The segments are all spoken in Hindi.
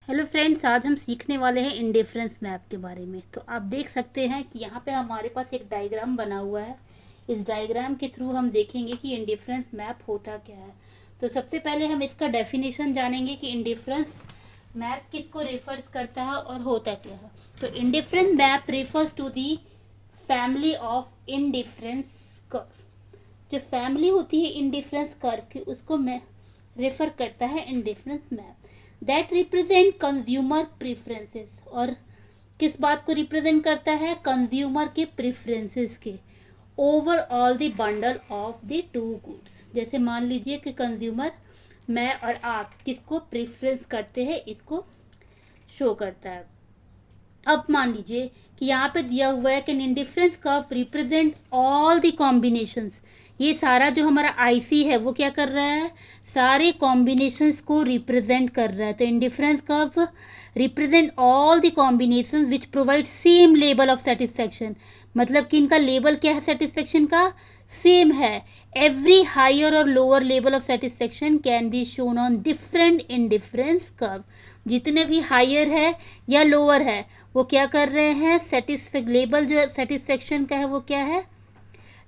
हेलो फ्रेंड्स, आज हम सीखने वाले हैं इंडिफरेंस मैप के बारे में। तो आप देख सकते हैं कि यहाँ पे हमारे पास एक डायग्राम बना हुआ है। इस डायग्राम के थ्रू हम देखेंगे कि इंडिफरेंस मैप होता क्या है। तो सबसे पहले हम इसका डेफिनेशन जानेंगे कि इंडिफरेंस मैप किसको रेफर्स करता है और होता क्या है। तो indifference map refers to the family of indifference curve. जो फैमिली होती है इंडिफरेंस कर्व की, उसको मैं रेफर करता है indifference map that represent consumer preferences. और किस बात को रिप्रेजेंट करता है? कंज्यूमर के प्रेफरेंसेस के over all the bundle of the two goods. जैसे मान लीजिए कि कंज्यूमर, मैं और आप, किसको प्रेफरेंस करते हैं, इसको शो करता है। अब मान लीजिए कि यहाँ पे दिया हुआ है कि indifference curve represent all the combinations. ये सारा जो हमारा आईसी है वो क्या कर रहा है? सारे कॉम्बिनेशंस को रिप्रेजेंट कर रहा है। तो indifference curve represent all the combinations which provide same level of satisfaction. मतलब कि इनका लेवल क्या है सेटिस्फेक्शन का? सेम है। एवरी हायर और lower level of satisfaction can be shown on different indifference curve. जितने भी हायर है या लोअर है वो क्या कर रहे हैं? लेवल जो सेटिस्फेक्शन का है वो क्या है?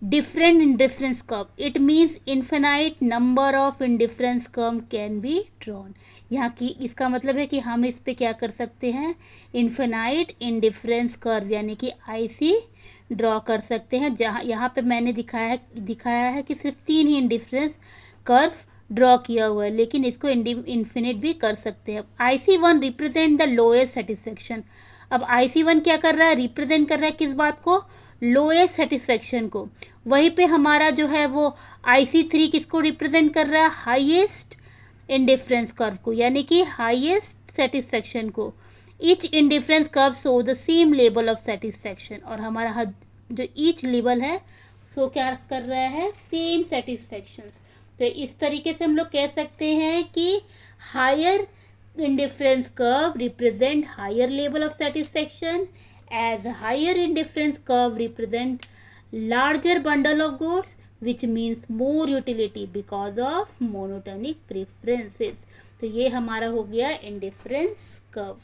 Different indifference curve. It means infinite number of indifference curve can be drawn. यहाँ की इसका मतलब है कि हम इस पे क्या कर सकते हैं? इन्फिनाइट इंडिफरेंस कर्व यानी कि आईसी ड्रॉ कर सकते हैं। जहाँ यहाँ पे मैंने दिखाया है कि सिर्फ 3 ही इंडिफरेंस कर्व ड्रॉ किया हुआ है, लेकिन इसको इन्फिनिट भी कर सकते हैं। IC1 represent the lowest satisfaction. अब IC1 क्या कर रहा है? रिप्रेजेंट कर रहा है किस बात को? लोएस्ट सेटिस्फेक्शन को। वहीं पे हमारा जो है वो IC3 किसको रिप्रेजेंट कर रहा है? हाईएस्ट इंडिफरेंस कर्व को, यानी कि हाईएस्ट सेटिस्फेक्शन को। Each indifference curve show the same level of satisfaction. और हमारा जो ईच लेवल है सो क्या कर रहा है? Same satisfaction. तो इस तरीके से हम लोग कह सकते हैं कि higher indifference curve represent higher level of satisfaction, as higher indifference curve represent larger bundle of goods, which means more utility because of monotonic preferences। तो ये हमारा हो गया इंडिफरेंस कर्व।